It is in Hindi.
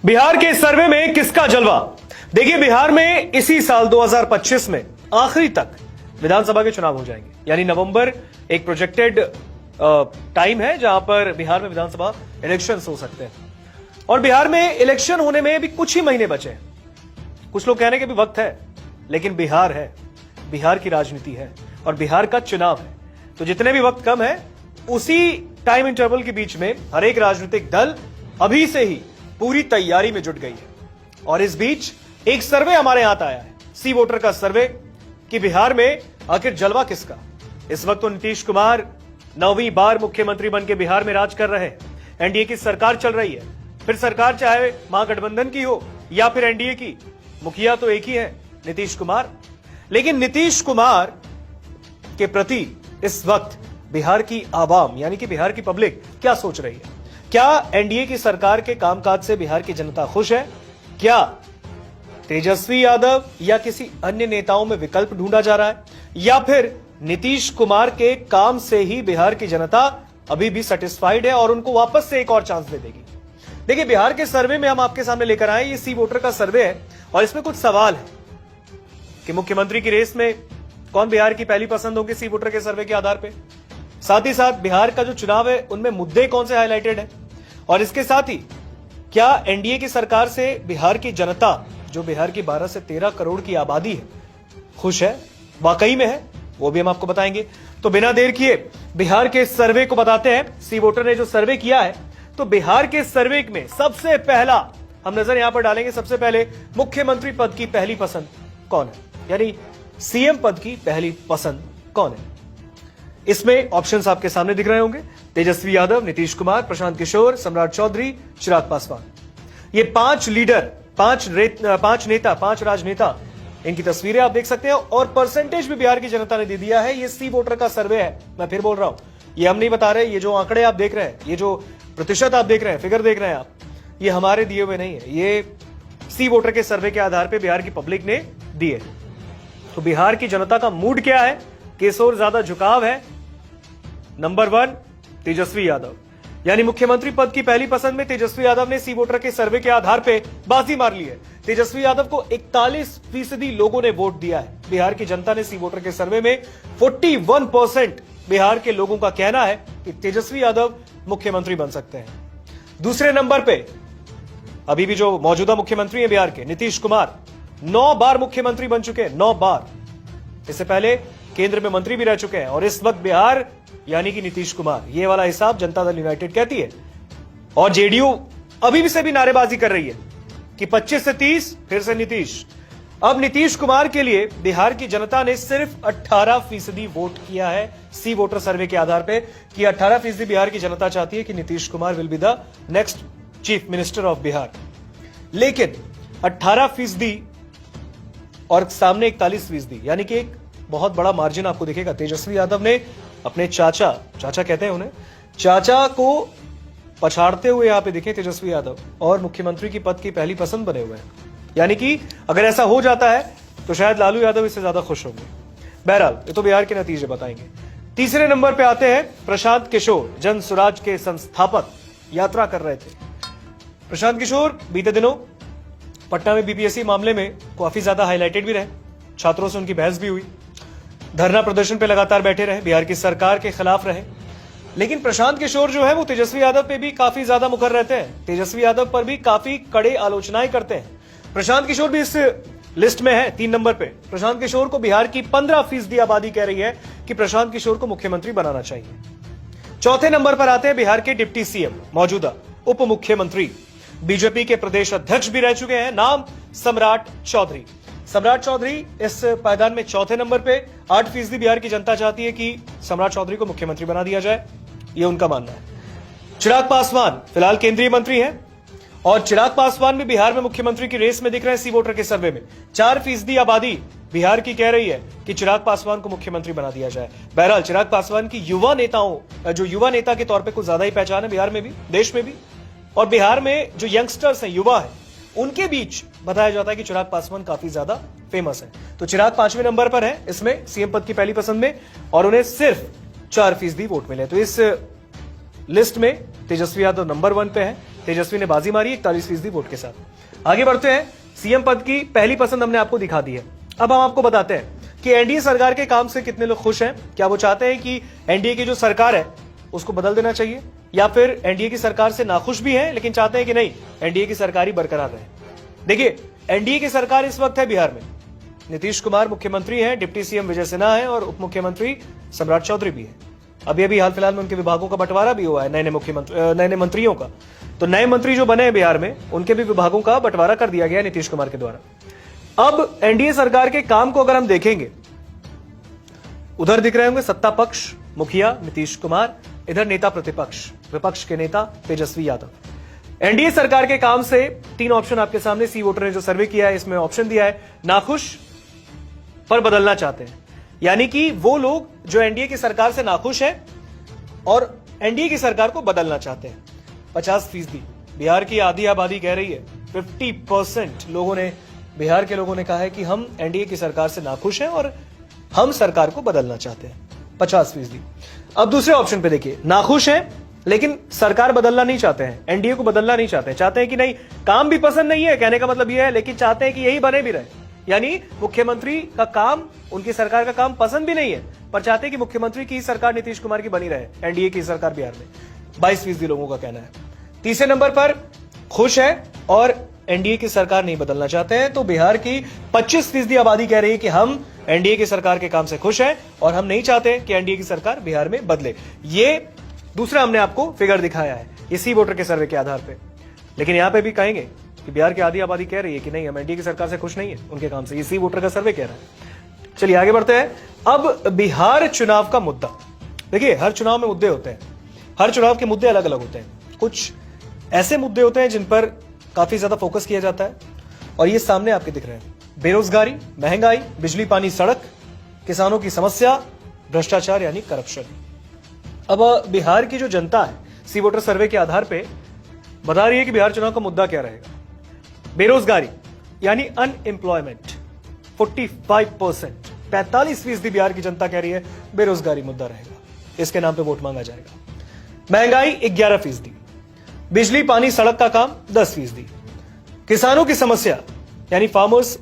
बिहार के सर्वे में किसका जलवा। देखिए, बिहार में इसी साल 2025 में आखिरी तक विधानसभा के चुनाव हो जाएंगे, यानी नवंबर एक प्रोजेक्टेड टाइम है जहां पर बिहार में विधानसभा इलेक्शंस हो सकते हैं। और बिहार में इलेक्शन होने में भी कुछ ही महीने बचे हैं। कुछ लोग कहने के भी वक्त है, लेकिन बिहार है, बिहार की राजनीति है और बिहार का चुनाव है। तो जितने भी वक्त कम है, उसी टाइम इंटरवल के बीच में हर एक राजनीतिक दल अभी से ही पूरी तैयारी में जुट गई है। और इस बीच एक सर्वे हमारे यहां आया है, सी वोटर का सर्वे, कि बिहार में आखिर जलवा किसका। इस वक्त तो नीतीश कुमार 9वीं बार मुख्यमंत्री बनकर बिहार में राज कर रहे हैं। एनडीए की सरकार चल रही है, फिर सरकार चाहे महागठबंधन की हो या फिर एनडीए की, मुखिया तो एक ही है, नीतीश कुमार। लेकिन नीतीश कुमार के प्रति इस वक्त बिहार की आवाम यानी कि बिहार की पब्लिक क्या सोच रही है। क्या एनडीए की सरकार के कामकाज से बिहार की जनता खुश है? क्या तेजस्वी यादव या किसी अन्य नेताओं में विकल्प ढूंढा जा रहा है, या फिर नीतीश कुमार के काम से ही बिहार की जनता अभी भी सेटिस्फाइड है और उनको वापस से एक और चांस दे देगी। देखिए, बिहार के सर्वे में हम आपके सामने लेकर आए, ये सी वोटर का सर्वे है और इसमें कुछ सवाल है कि मुख्यमंत्री की रेस में कौन बिहार की पहली पसंद होगी सी वोटर के सर्वे के आधार पर। साथ ही साथ बिहार का जो चुनाव है उनमें मुद्दे कौन से हाईलाइटेड है, और इसके साथ ही क्या एनडीए की सरकार से बिहार की जनता, जो बिहार की 12 से 13 करोड़ की आबादी है, खुश है, वाकई में है, वो भी हम आपको बताएंगे। तो बिना देर किए बिहार के सर्वे को बताते हैं। सी वोटर ने जो सर्वे किया है, तो बिहार के सर्वे में सबसे पहला हम नजर यहां पर डालेंगे। सबसे पहले मुख्यमंत्री पद की पहली पसंद कौन है, यानी सीएम पद की पहली पसंद कौन है। इसमें ऑप्शंस आपके सामने दिख रहे होंगे, तेजस्वी यादव, नीतीश कुमार, प्रशांत किशोर, सम्राट चौधरी, चिराग पासवान। ये 5 लीडर, 5 नेता, 5 राजनेता, इनकी तस्वीरें आप देख सकते हैं। और परसेंटेज भी बिहार की जनता ने दे दिया है। ये सी वोटर का सर्वे है, मैं फिर बोल रहा हूं, ये हम नहीं बता रहे। ये जो आंकड़े आप देख रहे हैं, ये जो प्रतिशत आप देख रहे हैं, फिगर देख रहे हैं आप, ये हमारे दिए हुए नहीं है, ये सी वोटर के सर्वे के आधार पर बिहार की पब्लिक ने दिए। तो बिहार की जनता का मूड क्या है, किस ओर ज्यादा झुकाव है। नंबर 1 तेजस्वी यादव, यानी मुख्यमंत्री पद की पहली पसंद में तेजस्वी यादव ने सी वोटर के सर्वे के आधार पे बाजी मार ली है। तेजस्वी यादव को 41% लोगों ने वोट दिया है। बिहार की जनता ने सी वोटर के सर्वे में 41% बिहार के लोगों का कहना है कि तेजस्वी यादव मुख्यमंत्री बन सकते हैं। दूसरे नंबर पे अभी भी जो मौजूदा मुख्यमंत्री है बिहार के, नीतीश कुमार, 9 बार मुख्यमंत्री बन चुके हैं, 9 बार। इससे पहले केंद्र में मंत्री भी रह चुके हैं। और इस वक्त बिहार यानी कि नीतीश कुमार, ये वाला हिसाब जनता दल यूनाइटेड कहती है। और जेडीयू अभी भी से भी नारेबाजी कर रही है कि 25 से 30 फिर से नीतीश। अब नीतीश कुमार के लिए बिहार की जनता ने सिर्फ 18% वोट किया है सी वोटर सर्वे के आधार पर, कि 18% बिहार की जनता चाहती है कि Nitish Kumar will be the next chief minister of Bihar. लेकिन 18% और सामने 41%, यानी कि एक बहुत बड़ा मार्जिन आपको दिखेगा। तेजस्वी यादव ने अपने चाचा कहते हैं उन्हें, चाचा को पछाड़ते हुए यहां पे दिखे तेजस्वी यादव, और मुख्यमंत्री की पद की पहली पसंद बने हुए हैं। यानी कि अगर ऐसा हो जाता है तो शायद लालू यादव इससे ज्यादा खुश होंगे। बहरहाल ये तो बिहार के नतीजे बताएंगे। तीसरे नंबर पे आते हैं प्रशांत किशोर, जन स्वराज के संस्थापक, यात्रा कर रहे थे। प्रशांत किशोर बीते दिनों पटना में बीपीएससी मामले में काफी ज्यादा हाईलाइटेड भी रहे, छात्रों से उनकी बहस भी हुई, धरना प्रदर्शन पे लगातार बैठे रहे, बिहार की सरकार के खिलाफ रहे। लेकिन प्रशांत किशोर जो है वो तेजस्वी यादव पे भी काफी ज्यादा मुखर रहते हैं, तेजस्वी यादव पर भी काफी कड़े आलोचनाएं करते हैं। प्रशांत किशोर भी इस लिस्ट में है 3 नंबर पे। प्रशांत किशोर को बिहार की 15% आबादी कह रही है कि प्रशांत किशोर को मुख्यमंत्री बनाना चाहिए। चौथे नंबर पर आते हैं बिहार के डिप्टी सीएम, मौजूदा उप मुख्यमंत्री, बीजेपी के प्रदेश अध्यक्ष भी रह चुके हैं, नाम सम्राट चौधरी। सम्राट चौधरी इस पायदान में चौथे नंबर पे। 8% बिहार की जनता चाहती है कि सम्राट चौधरी को मुख्यमंत्री बना दिया जाए, ये उनका मानना है। चिराग पासवान फिलहाल केंद्रीय मंत्री हैं, और चिराग पासवान भी बिहार में मुख्यमंत्री की रेस में दिख रहे हैं सी वोटर के सर्वे में। 4% आबादी बिहार की कह रही है कि चिराग पासवान को मुख्यमंत्री बना दिया जाए। बहरहाल चिराग पासवान की युवा नेता के तौर पर कुछ ज्यादा ही पहचान है बिहार में भी, देश में भी। और बिहार में जो यंगस्टर्स हैं, युवा है, उनके बीच बताया जाता है कि चिराग पासवान काफी ज्यादा फेमस है। तो चिराग 5वें नंबर पर है इसमें सीएम पद की पहली पसंद में, और उन्हें सिर्फ 4% वोट मिले। तो इस लिस्ट में तेजस्वी यादव नंबर 1 पे है। तेजस्वी ने बाजी मारी 41% वोट के साथ। आगे बढ़ते हैं, सीएम पद की पहली पसंद हमने आपको दिखा दी है। अब हम आपको बताते हैं कि एनडीए सरकार के काम से कितने लोग खुश हैं। क्या वो चाहते हैं कि एनडीए की जो सरकार है उसको बदल देना चाहिए, या फिर एनडीए की सरकार से नाखुश भी हैं लेकिन चाहते हैं कि नहीं, एनडीए की सरकार ही बरकरार रहे। देखिए, एनडीए की सरकार इस वक्त है बिहार में, नीतीश कुमार मुख्यमंत्री हैं, डिप्टी सीएम विजय सिन्हा है और उप मुख्यमंत्री सम्राट चौधरी भी है। अभी हाल फिलहाल में उनके विभागों का बंटवारा भी हुआ है, नए मंत्रियों का। तो नए मंत्री जो बने हैं बिहार में, उनके भी विभागों का बंटवारा कर दिया गया नीतीश कुमार के द्वारा। अब एनडीए सरकार के काम को अगर हम देखेंगे, उधर दिख रहे होंगे सत्ता पक्ष मुखिया नीतीश कुमार, इधर नेता प्रतिपक्ष विपक्ष के नेता तेजस्वी यादव। एनडीए सरकार के काम से 3 ऑप्शन आपके सामने, सी वोटर ने जो सर्वे किया है इसमें ऑप्शन दिया है, नाखुश पर बदलना चाहते हैं। यानी कि वो लोग जो एनडीए की सरकार से नाखुश हैं और एनडीए की सरकार को बदलना चाहते हैं। 50%, बिहार की आधी आबादी कह रही है, 50% लोगों ने, बिहार के लोगों ने कहा है कि हम एनडीए की सरकार से नाखुश हैं और हम सरकार को बदलना चाहते हैं, 50%। अब दूसरे ऑप्शन पे देखिए, नाखुश हैं लेकिन सरकार बदलना नहीं चाहते हैं, एनडीए को बदलना नहीं चाहते, चाहते हैं कि नहीं, काम भी पसंद नहीं है, कहने का मतलब यह है, लेकिन चाहते हैं कि यही बने भी रहे। यानी मुख्यमंत्री का काम, उनकी सरकार का काम पसंद भी नहीं है, पर चाहते हैं कि मुख्यमंत्री की सरकार नीतीश कुमार की बनी रहे, एनडीए की सरकार बिहार में। 22% लोगों का कहना है। तीसरे नंबर पर खुश है और एनडीए की सरकार नहीं बदलना चाहते हैं। तो बिहार की 25% आबादी कह रही है कि हम एनडीए की सरकार के काम से खुश हैं और हम नहीं चाहते कि एनडीए की सरकार बिहार में बदले। ये दूसरा हमने आपको फिगर दिखाया है इसी वोटर के सर्वे के आधार पर। लेकिन यहां पर भी कहेंगे कि बिहार की आधी आबादी कह रही है कि नहीं, हम एनडीए की सरकार से खुश नहीं है, उनके काम से। इसी वोटर का सर्वे कह रहा है। चलिए आगे बढ़ते हैं। अब बिहार चुनाव का मुद्दा, देखिए हर चुनाव में मुद्दे होते हैं, हर चुनाव के मुद्दे अलग अलग होते हैं। कुछ ऐसे मुद्दे होते हैं जिन पर काफी ज्यादा फोकस किया जाता है और ये सामने आपके दिख रहे हैं। बेरोजगारी, महंगाई, बिजली पानी सड़क, किसानों की समस्या, भ्रष्टाचार यानी करप्शन। अब बिहार की जो जनता है सी वोटर सर्वे के आधार पर बता रही है कि बिहार चुनाव का मुद्दा क्या रहेगा। बेरोजगारी यानी अनएम्प्लॉयमेंट 45%, 45% बिहार की जनता कह रही है बेरोजगारी मुद्दा रहेगा, इसके नाम पे वोट मांगा जाएगा। महंगाई 11%, बिजली पानी सड़क का काम 10%, किसानों की समस्या यानी फार्मर्स